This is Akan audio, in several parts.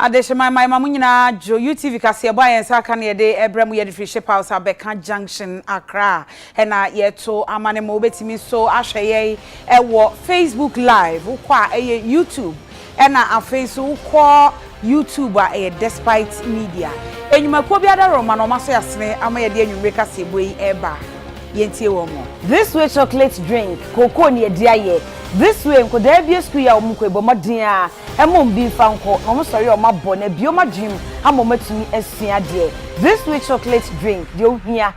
Adeshima my mamunyina jo UTV kase boy en saka na de ebrem ye de free house abeka junction Accra na yeto amane mo betimi so ahweye ewo Facebook live ukwa YouTube na afeso ukwa YouTube despite media enyuma ko biada roma no maso yasene ama ye de enwumre kase boy eba yentie wo mo this way chocolate drink cocoa ne dia ye this way ko da bia school ya omko ebomoden a emom bi fanko omo sori o mabo na bioma dream amomatumi asua de this way chocolate drink de ohia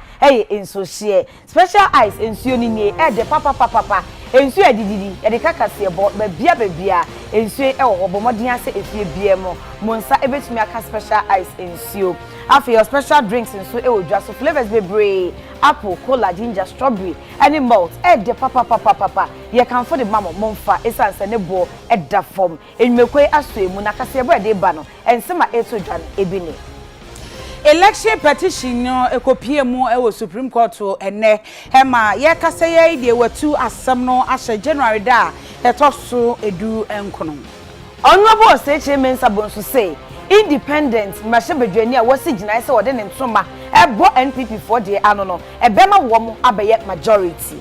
enso share special ice ensuo ni nie de papa ensuo adididi de kakase bo bia ensuo obomoden ase efie bia mo nsa ebetumi aka special ice ensuo Afia special drinks ensuo odwa so flavors bebre apple cola ginger strawberry any malt de papa ye can for the mama monfa esanse ne bo da form enmekwe asoemu na kase bo de ba no ensema etodwan ebini election petition no ekopie mu e wo Supreme Court ene hema ye kase ye de watu asem no ahye January da etoso edu enkono honorable state mensa bonso say independent mashebedwani a wasi gina ise wode ne ntoma ebo NPP for de ano no ebema wo mo abeye majority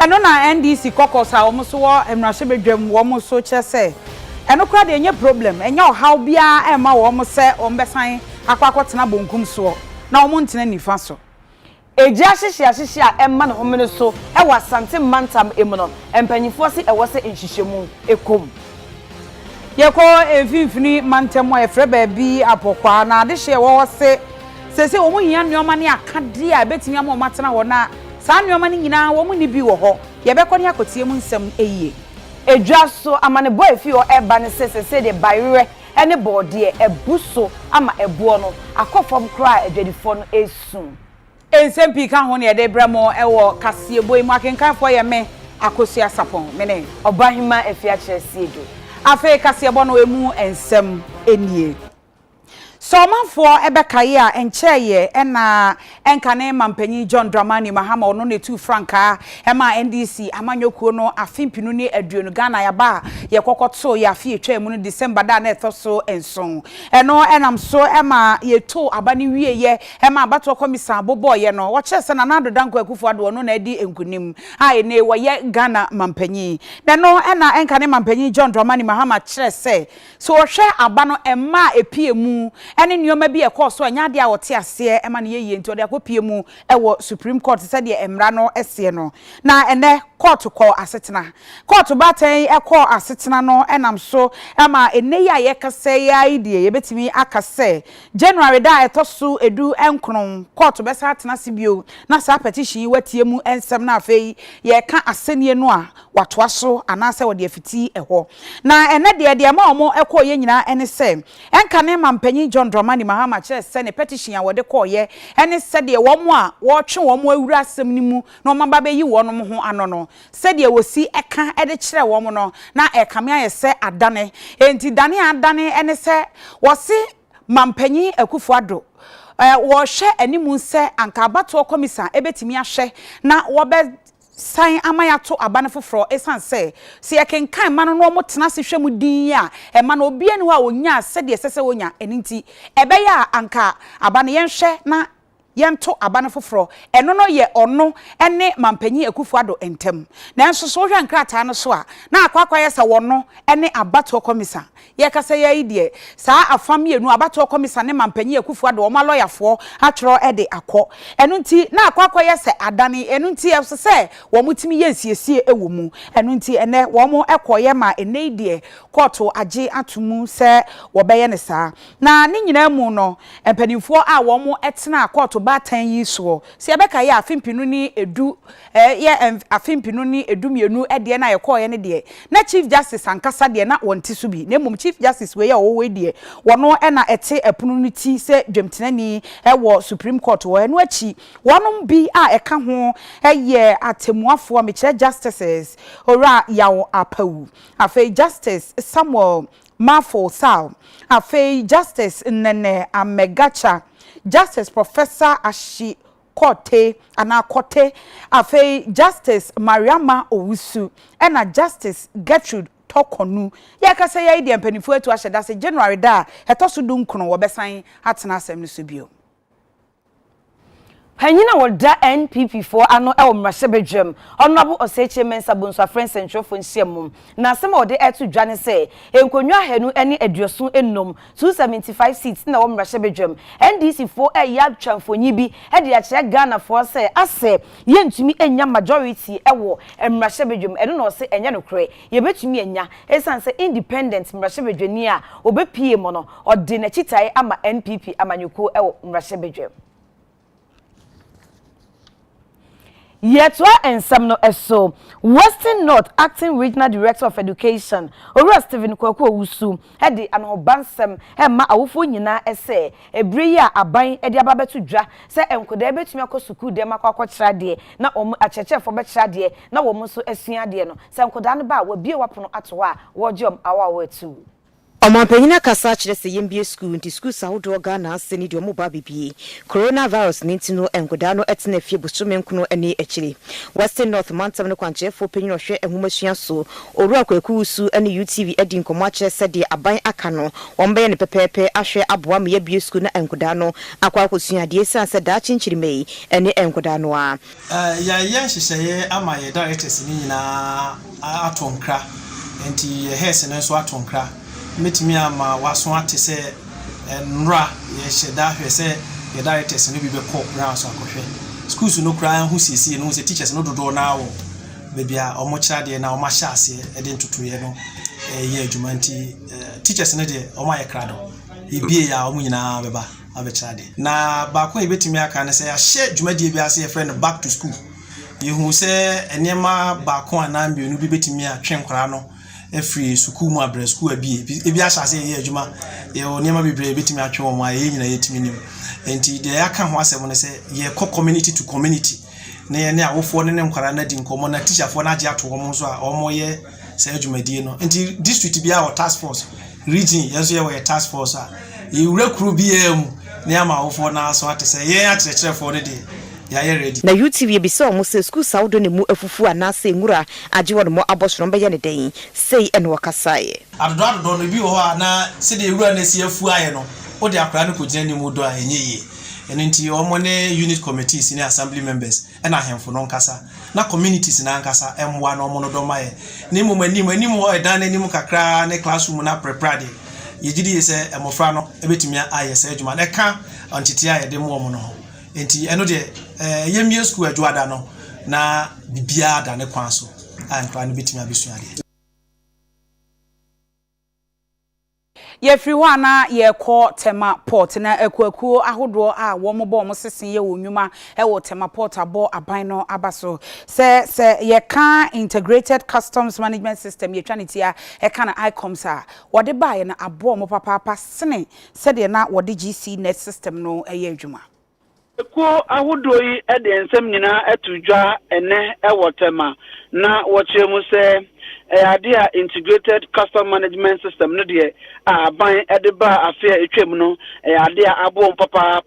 eno na NDC kokos a wo so wo emrashebedwam wo mo so chese eno kra de enye problem enye ohaw bia ema wo mo se ombesan akwakotena bonkum so na wo ntena nifa so eji ahihye a emma ne homene so e wasante mantam emu no empanyifo se e wose nhihyiemu ekom yeko efifini mantemo efre baabi apokwa na de hye wo se sese wo mu hia nneoma ne akade a betimi am matena wo na saa nneoma ne nyina wo mu ni bi wo ho ye bekọ ne akotie mu nsem eyie edwa so amane boy fi o eba ne sese de bayre ene bode ebuso ama ebuo no akofom kra edwadifo no esun ensem pi kan ho ne de bramo ewo kase boy mu akenkanfo ye me Akosua Sarpong mene obahima Afia Asiedu Afia kase bo no emu ensem enie so manfo ebekaye a encheye na enkane mampanyi John Dramani Mahama ono ne 2 franka ema NDC amanyokuo no afimpinu ne aduonu Ghana ya ba ye kokoto ya Afia etwa mu no December da na ethoso enson eno enam so ema ye to abani wieye ema abato komisa boboye no wo chese na nado danko akufo ado ono na edi enkunim a ene woye Ghana mampanyi no ena enkane mampanyi John Dramani Mahama chese so wo hwe abano ema epiemu ene nioma bi ekoso anya de a wote ase ema ne yeye nti ode akopie mu ewo Supreme Court se de emra no ese no na ene court ko asetena court baten ekọ asetena no enam so ema ene ya ye kase ya idie ye betimi akase January da etoso edu enkron court be sa atena sibio na sa petition watie mu ensem na afei ye ka asenie no a watoa so anase wode afiti eho na ene de ma omo ekọ ye nyina ene se enka ne mampanyi John Dramani Mahama chere se ne petition ya wode kọ ye ene se de wo mo a wo twe wo mo awura asem ni mu na oma ba be yi wo no mo ho ano no se de wosi eka ede kire wo mo no na ekame aye se adane enti dane adane ene se wosi mampanyi Akufo-Addo wo hwe animu se anka abato komisa ebetimi ahwe na wo be sign amayato abane foforo esanse se yekenkan ma no mo tena se hwemu din a e ma no obi ani wa onya se de sese wonya eninti ebe ya anka abane yenhwe na yento abane foforo eno no ye ono ene mampanyi Akufo-Addo entem na enso so hwa nkrata no so a na akwakwa ye se wono ene abato komisa ye kasa ya idie saa afamienu abato komisa ne mampanyi Akufo-Addo o ma lawyerfo atwero ede akọ eno nti na akwakwa ye se adane eno nti e se wo mutimi ye nsiesie ewo mu eno nti ene wo mo ekoye ma ene idie court age atumu se wo beye ne saa na ne nyina mu no empanimfo a wo mo etena court batan yi so se ebeka ye afimpinu ni edu ye afimpinu ni edumienu ede na ye koye ne de na chief justice ankasa de na wonti so bi na mum chief justice we ya wo we de wono na ete epunu ni ti se dwemtenani wo Supreme Court wo eno achi wonom bi a eka ho ye atemuafo me kire justices ora yawo apawu afei justice Samuel Mafo Sal afei justice Nene Amegacha Justice Professor Ashi Kote Anakote afei Justice Mariama Owusu ena Justice Gertrude tokonu ya ka say ya dia mpanifo atu ahye da say January da etoso dum kono wo besan atena asem no so bio Hanyina woda NPP for ano e omrashebedwam honorable oseche mensa bonso friends and show for nsiamum na asem ode etu dwane say enkonwa hanu ene aduosun ennom 275 seats na omrashebedwam NDC for e yab twamfonyi bi e de akye Ghana for say ase yentumi enya majority ewo emrashebedwam eno no say enya nokre ye betumi enya esan say independent mrashebedwani a obepie mo no ode na chitai ama NPP amanyuko ewo mrashebedwam Yetwa ensemno eso Western North Acting Regional Director of Education Ora Stephen Kwaku Owusu hedi anobansem ma awofo nyina ese ebire ya aban edi ababetu dwa se enkoda ebetumi akosukuu dem akwakwakira de na om achechefo bekira de na wo so asua de no se enkoda no ba wabie wapono ato a wojom awa etu Omampanyina kasa kyerɛ sɛ yɛmbie school nti school sawodo Ghana asɛni de ɔmo ba bibie coronavirus nintino enkoda no etena fie busome nkono ani akyire Western North Mantam no kwankyerɛfo panyin ɔhwɛ enhumasua so owura kwaku su ani UTV edi nkɔmɔ akyerɛ sɛ de aban aka no wɔn bɛyɛ ne pɛpɛɛpɛ ahwɛ aboa me yɛbie school na enkoda no akwa akosua de san sɛ da kyenkyeremai ɛne enkoda no a ya hyehyɛyɛ ama yɛ directors ni nyinaa atonkra enti heads no so atonkra metimi ama waso ate se nra ye hyeda hwe se ye directors no bi be call ground so akohwe schools no kra hu sisi no se teachers no dodo na wo bebia omo kira de na omo hya ase e de ntotoye no ye adwumanti teachers no de omo aye kra do ebie ya omo nyina beba abekira de na ba ko ebetimi aka ne se ya hye dwumadi bi ase ye friend back to school ye hu se enema ba ko anambi no bi betimi atwen kra no every school mu abre school abi ebi ahase ye adwuma ye onema bibre betimi atwe wo ma ye nyina yetimi nim enti de aka ho asem ne se ye community to community na ye ne awofo ne nkwara na di nkomo na teacherfo na age ato wo so a omo ye se adwumadie no enti district bia or task force region yeso ye we task force a ye rekru bia mu ne ama awofo na so ate se ye akyerɛkyerɛfo ne de ya ready na UTV bi so mo se school sawodo ne mu afufu anase ngura age wo mo abosoro mbe ye ne den sei ene wakasaye adodo no bi wo ha na se de ewura na si afu aye no wo de akra no kogina ni mu do a enye eno nti omo ne unit committees ne assembly members na ahemfo no nkasa na communities na nkasa emwa no omo no do maye ne mu anim ho edan anim kakra ne classroom na preparade yegidi ye se emofra no ebetumi aye se adwuma na ka ontiti aye de mu omo no enti eno de yemie school adwada no na bibia da ne kwan so ankra no betimi abesuade ye free one na ye call tema port na ekwakuo ahodo a wo mo bo mo sesen ye wonwuma e wo tema port abo aban no abaso se ye kan integrated customs management system ye twanitia e kan icoms a wo de ba ye na abo mo papa sene se de na wo de GC net system no e ye adwuma Eko ahodo yi de ensem nyina atudwa ene ewotema na wochemu se ade a integrated custom management system no de aban de ba Afia etwem no ade a abo papa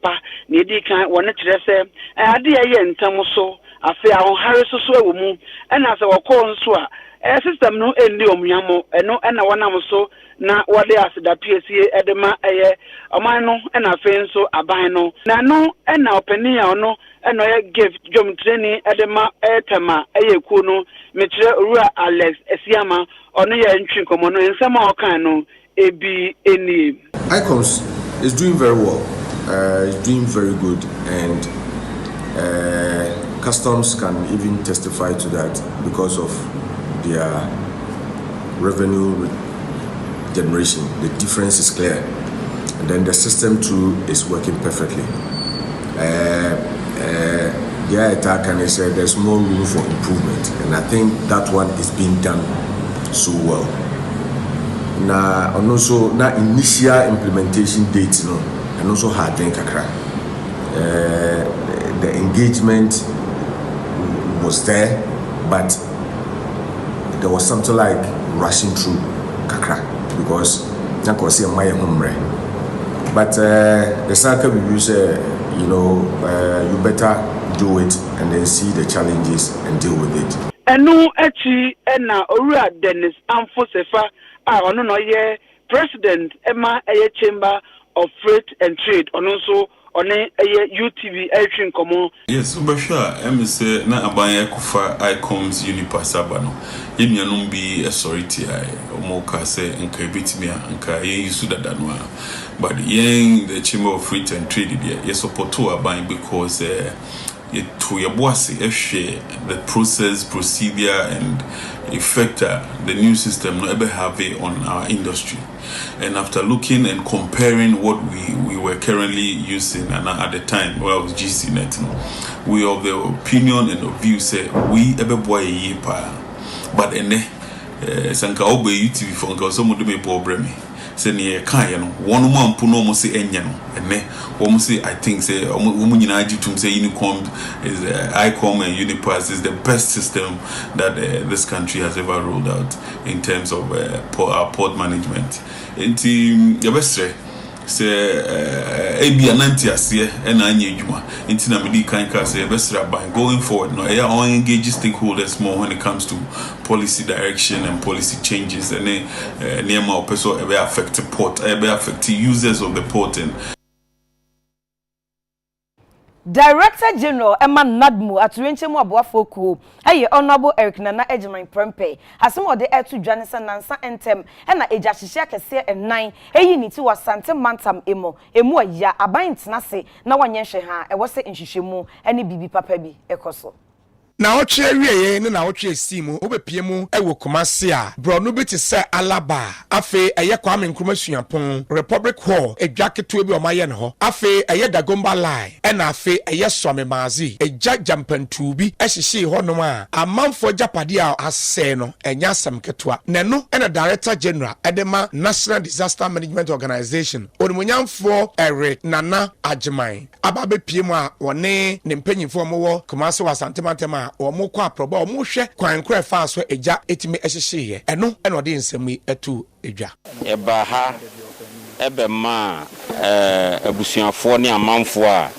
na edi kan wone kire se ade a ye ntam so Afia ho hare so ewo mu na se wokọ nso a system no endi omunyamo eno na wonam so na wode asida PSA edema eye oman no na fe nso aban no na no na opani ya no na ye give jom training edema etema eye ku no metre owura Alex Esiama ono ye ntwi komo no nsema okan no ebi eni ICOMS is doing very well, it's doing very good, and customs can even testify to that because of their revenue generation. The difference is clear, and then the system too is working perfectly. The attack and I said there's more room for improvement, and I think that one is being done so well. Now, and also now initial implementation dates, no, and also hard drink kakra. The engagement was there, but there was something like rushing through kakra because I could see my home. But the circle we say, you know, you better do it and then see the challenges and deal with it. enu echi na Owura Dennis Amfosefa ono no ye president ema eye chamber of freight and trade ono so one eye UTV aitwin komo. Yes, Ubasha say na abanye kufa icons unipasaba no yemianum bi authority omoka say nka bitimia nka ye yusu dada no but yen the chamber of freight and trade there ye support abanye because to your boss the process, procedure, and effect the new system no ever have on our industry. And after looking and comparing what we were currently using and at the time where I was GCNet, we of the opinion and the view say we ever boy a year but sanka obe UTV for nka so mo do me problem. Say near Kayan, one man puno say enyan, and ne almost say I think say woman to say Unicom is ICOM and Unipass is the best system that this country has ever rolled out in terms of port management. And the best say AB Anantias here and Anyjuma into Namidi Kanka say best by going forward. No, I engage stakeholders more when it comes to policy direction and policy changes and near more person ever affect the port, ever affect the users of the port and Director General Emma Nadmu atuenchemu aboafoku eye Honorable Eric Nana Ejiman Prempe asem ode etu Janison Nansa Entem na eja hihia kese enan eyi ni ti wasante mantam emo aya aban tenase na wanye hwe ha e wo se nhihwemu ene bibi papa bi ekoso na oche wieye ne na oche simu obepie mu ewo komase a bro no beti se alaba afe eye Kwame Nkrumah Suapon Republic Hall edwaketo bi omaye ne ho afe eye Dagomba line na afe eye Some Mazi eja jampantu bi ehihye ho no a amanfo japade a ase no enya asem ketwa ne no na Director General edema National Disaster Management Organization onimonyamfo Eric Nana Ejiman ababepie mu a wone ne mpanyimfo mo wo komase wasante mantema omo kwa proba omo hwe kwan kra fa so eja etimi ehyehyeye eno eno de nsemi etu edwa eba ha ebe ma abusuafo ne amanfo a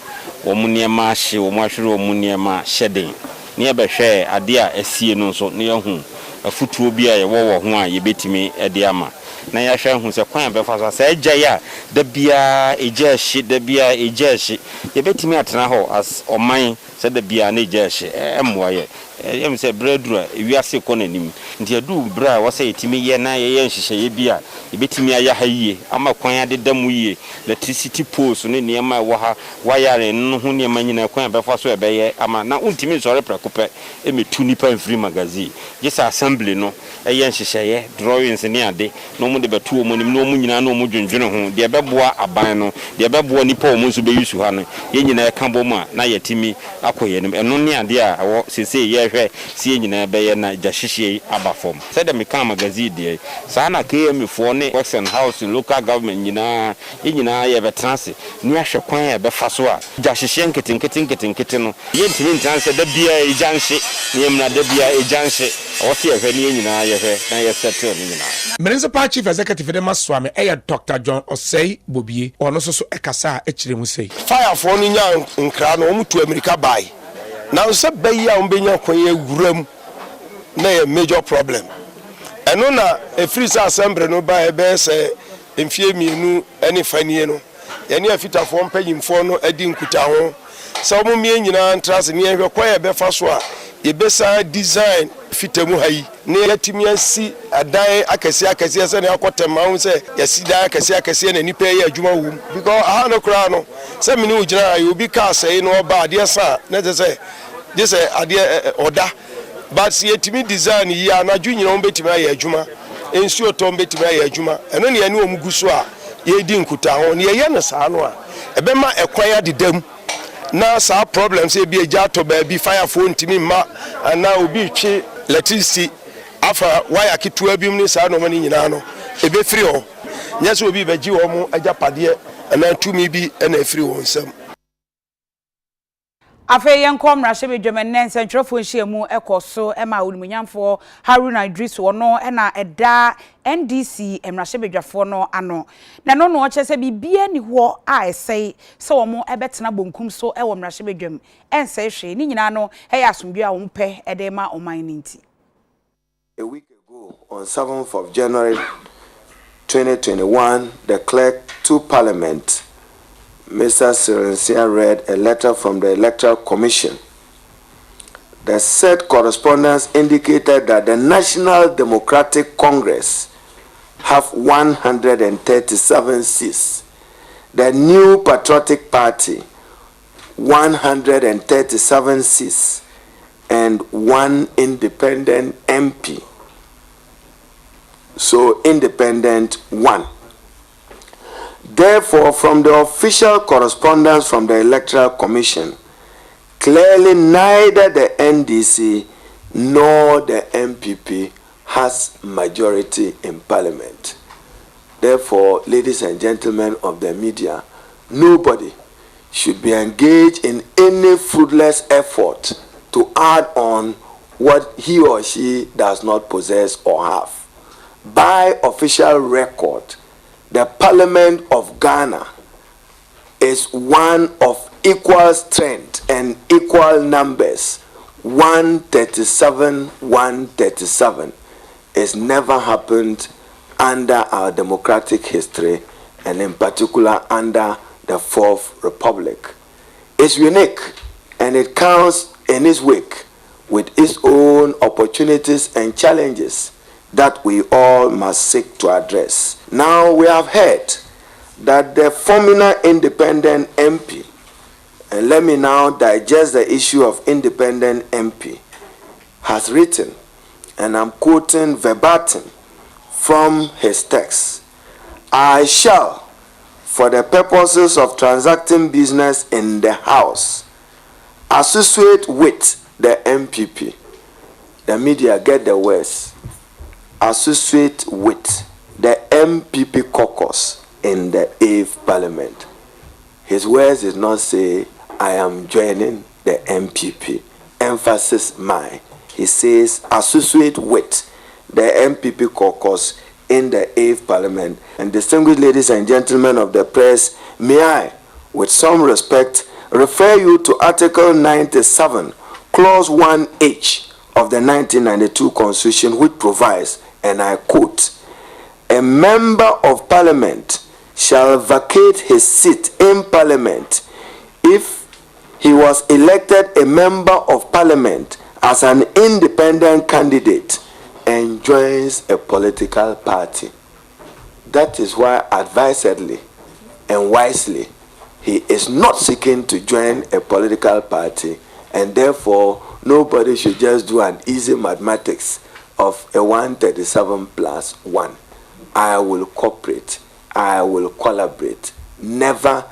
omo niema hye omo ahwere omo niema hyeden ne ebe hwe ade a asie no so ne yahu afutuo bi a ye wo ho a ye betimi ede ama na ya hwe hu se kwan be fa so sa eja ya da bia eja hye da bia eja hye ye betimi atena ho as oman se da bia na eja hye emwoye em se bredura ewiase konanim nti adu bra wo se etimi ye na ye nhihye ye bia ye betimi aya ha yie ama kwan adedam yie electricity poles ne niema wo ha wayare no ho niema nyina kwan be fa so ebeye ama na untimi sore prekope emetu nipa mfiri magazine gisa assembly no eye nhihye ye drawings ne ade no mu de betu o monim no mu nyina no mu dwendwene ho de beboa aban no de beboa nipa o mu so be yusu ha no ye nyina ka bom a na yetimi akoye no eno ne ade a wo sese ye hwe sie nyina beye na jahihye abafom said the meka magazine de sa na KM fo ne Western House local government nyina nyina ye betrase ni ahwe kwan e be faso a jahihye nketenkete no ye ntimi ntanse da bia e janhye ne mna da bia e janhye o se hwe ne nyina ye hwe na ye settle ne nyina Municipal Chief Executive de Maswame Dr. John Osei Bobie ono so ekasa ekire mu sei fire for no nya nkra no omutu America buy now se bayi a ombenya kwan ewuram na a major problem eno na free assembly no ba ebe se emfie mienu ene fanie no ye ne afitafo mpanyimfo no adi nkuta ho se omo mie nyina ntrase ne ehwe kwan ebe fa so a yebesa design fitemu hayi ne yatimi asi adan akese se ne akotema hu se yasi dan akese na nipa ye adwuma wum because aha no kra no se mini ugina ayi obi ka sei no oba ade sa na se this ade oda but yetimi design yi anaju nyina on betimi aye adwuma ensuo to on betimi aye adwuma eno ne ane omuguso a ye di nkuta ho ne ye ne sa no a ebema ekwan adedam na sa problems e bi eja to ba bi fire phone timi ma na obi twe electricity afa wire kitua bi mu sa no mani nyina no ebe free ho nya so obi beji wo mu aja pade na tumi bi na free ho nsam Afia yenko mrahye bedwam nense ntwerefo nhyiamu ekoso ema onimunyamfo Haruna Idris wono na eda NDC mrahye bedwafo no ano na no no chese bibia ni ho a esei se wo mo ebetena bonkum so ewo mrahye bedwam ense hwe ni nyina no he asomdwe a wo mpe edema oman ninti. A week ago on 7th of January 2021 the clerk to Parliament Mr. Sirensia read a letter from the Electoral Commission. The said correspondence indicated that the National Democratic Congress have 137 seats. The New Patriotic Party, 137 seats, and 1 independent MP. So independent 1. Therefore, from the official correspondence from the Electoral Commission, clearly neither the NDC nor the MPP has majority in Parliament. Therefore, ladies and gentlemen of the media, nobody should be engaged in any fruitless effort to add on what he or she does not possess or have. By official record, the Parliament of Ghana is one of equal strength and equal numbers, 137. It's never happened under our democratic history, and in particular under the Fourth Republic. It's unique, and it counts in its wake with its own opportunities and challenges that we all must seek to address. Now we have heard that the former independent MP, and let me now digest the issue of independent MP, has written, and I'm quoting verbatim from his text, I shall, for the purposes of transacting business in the House, associate with the MPP. The media get the words. Associate with the MPP caucus in the 8th Parliament. His words did not say, I am joining the MPP. Emphasis mine. He says, associate with the MPP caucus in the 8th Parliament. And distinguished ladies and gentlemen of the press, may I, with some respect, refer you to Article 97, Clause 1H of the 1992 Constitution, which provides, and I quote, a member of Parliament shall vacate his seat in Parliament if he was elected a member of Parliament as an independent candidate and joins a political party. That is why advisedly and wisely he is not seeking to join a political party, and therefore nobody should just do an easy mathematics of a 137 plus 1. I will cooperate, I will collaborate, never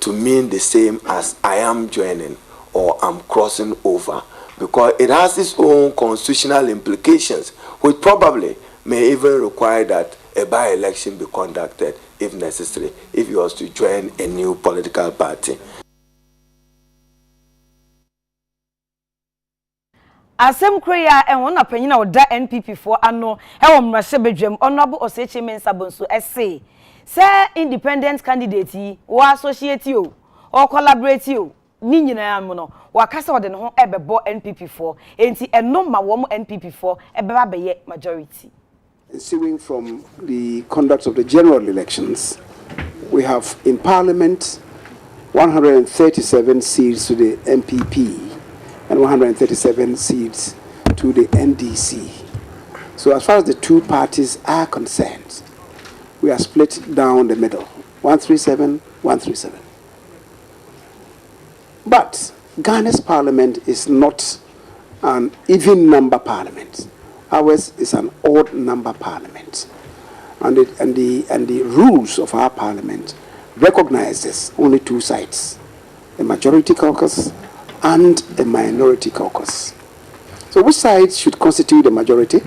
to mean the same as I am joining or I'm crossing over, because it has its own constitutional implications, which probably may even require that a by-election be conducted if necessary, if he was to join a new political party. Asem Korea and one opinion of that NPP for ano Hewom Rasebedwem Honorable Osechi Mensabonso essay. Say independent candidate or associate you or collaborate you. Ni nyina no wakasa wode ne ho ebebo NPP for enti eno ma wo NPP for ebeba beye majority. Ensuing from the conduct of the general elections, we have in Parliament 137 seats to the MPP and 137 seats to the NDC. So as far as the two parties are concerned, we are split down the middle, 137, 137. But Ghana's parliament is not an even number parliament. Ours is an odd number parliament. And the rules of our parliament recognizes only two sides, a majority caucus and a minority caucus. So which side should constitute the majority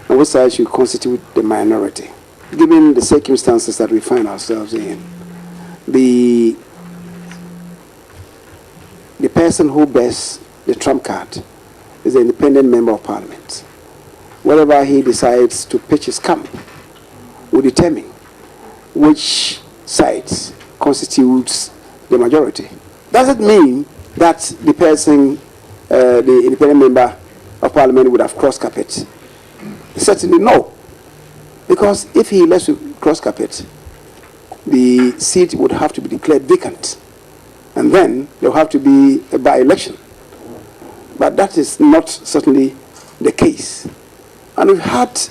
and which side should constitute the minority? Given the circumstances that we find ourselves in, the person who bears the trump card is the independent member of parliament. Wherever he decides to pitch his camp will determine which side constitutes the majority. Does it mean that the person, the independent member of parliament, would have crossed carpet? Certainly no. Because if he lets you cross carpet, the seat would have to be declared vacant. And then there will have to be a by-election. But that is not certainly the case. And we've had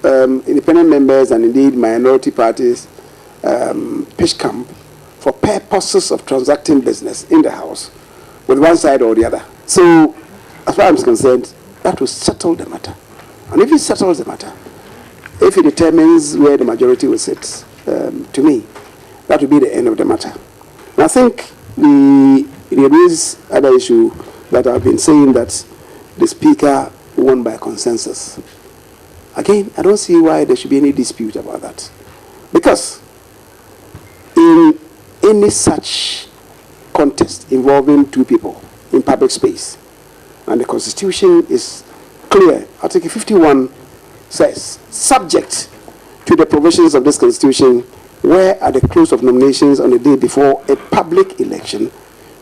independent members and indeed minority parties pitch camp for purposes of transacting business in the House with one side or the other. So, as far as I'm concerned, that will settle the matter. And if it settles the matter, if it determines where the majority will sit, to me, that will be the end of the matter. And I think there is other issue that I've been saying, that the Speaker won by consensus. Again, I don't see why there should be any dispute about that. Because in any such contest involving two people in public space, and the Constitution is clear, Article 51 says, subject to the provisions of this Constitution, where at the close of nominations on the day before a public election,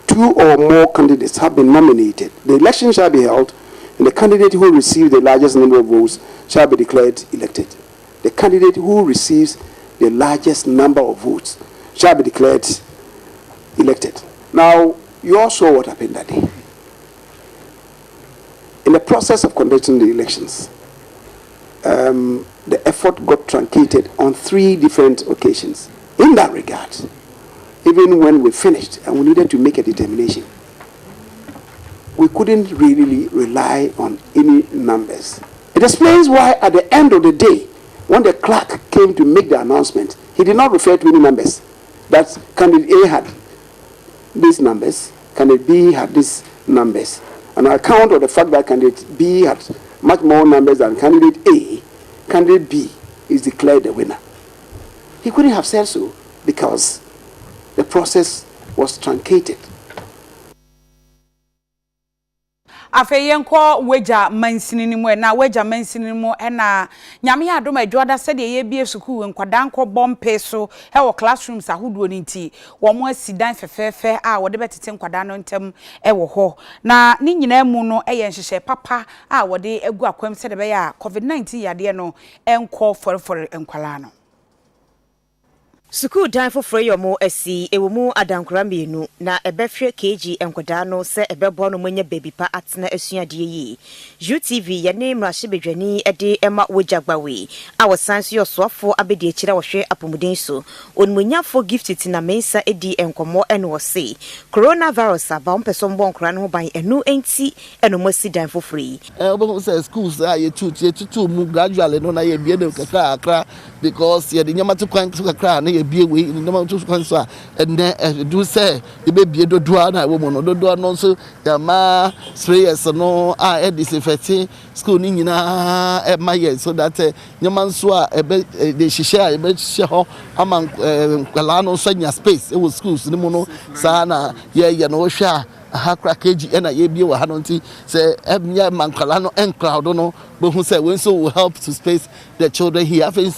two or more candidates have been nominated, the election shall be held, and the candidate who receives the largest number of votes shall be declared elected. The candidate who receives the largest number of votes shall be declared elected. Now, you all saw what happened that day. In the process of conducting the elections, the effort got truncated on 3 different occasions. In that regard, even when we finished and we needed to make a determination, we couldn't really rely on any numbers. It explains why at the end of the day, when the clerk came to make the announcement, he did not refer to any numbers. That candidate A had these numbers, candidate B had these numbers. On account of the fact that candidate B had much more numbers than candidate A, candidate B is declared the winner. He couldn't have said so because the process was truncated. Afeyenko weja mansini mu na weja mansini mu na nyame ya adom adwoda se de ye bie sukuu nkwadanko bompe so he wo classrooms ahodo ni nti wo mo asidan fefefe a wo de betete nkwadan no ntem e wo ho na ni nyina mu no ye nhehye papa a wo de agu akwam se de be ya covid-19 yade no enko for enkwala no. Suku dan for free yomo esi ewumu adankura mienu na ebefre KG enkoda no se ebebo no manya baby pa atena asuade yi. UTV ye ne mrahye bedwani ede ema wojagbawe awosanso yosofo abedi akira wohwe apomuden so onmunyafo gift tina mensa edi enkomo eno se coronavirus aba ompeso mbonkora no ban enu enti eno masi dan for free. Obo say schools aye tutu mu gradually no na ye bie de kakra akra because ye de nyama to kwan kakra na be away in the mountains cancer and then do say the baby dodo na woman dodo no so the ma 3 years no a disinfecting school ni nyina e maye so that nyaman so a de hihye a be hye ho ama kwala no so nya space e wo schools ni mu no sa na ye no hwa aha crackage na ye bie wa ha no nti say emya mankwala no encrowd no but who say when so will help to space the children here having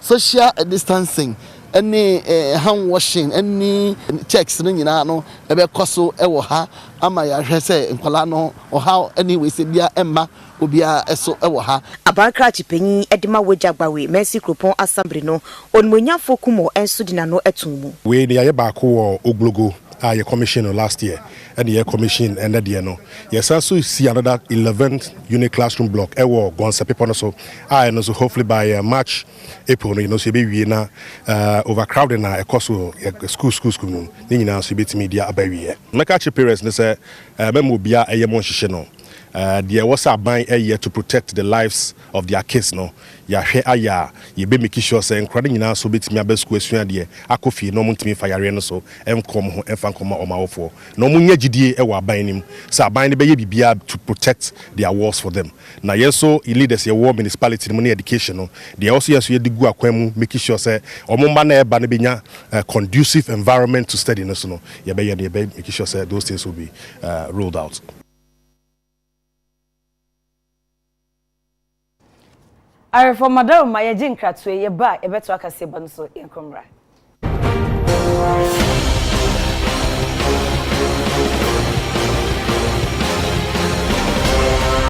social distancing any hand washing any checks no nyina no ebe koso e wo ha ama ya hwese nkwala no o how anyway se bia emma obia eso e wo ha abankra chipenyi edima wojagbawe Mercy Kropon assembly no onmunyafo kumo enso dina no etumu we ne ye ba ko wo oglogo your commission last year and the commission ended the year no yes also see another 11th unit classroom block e wo gonse people so I know so hopefully by March April you know so be we na overcrowding na Akosua school ni nyina so betimi dia abawie meka che parents ne say memo bia eye mo hihye no there was a ban a year to protect the lives of their kids no ya hwe aya ye be make sure say nkrade nyina so betimi abesku asua de akofie no muntimi fa yare no so enkom ho enfa nkoma omawofo no munya gidie e wa ban nim sa ban ne be ye bibia to protect their walls for them na yeso leaders ye war municipality no education no they also yeso ye digu akwan mu make sure say omomba na eba ne benya conducive environment to study no so no ye be make sure say those things will be rolled out. Are for madam my jin kratwe ye ba e beto akase ba no so enkomra.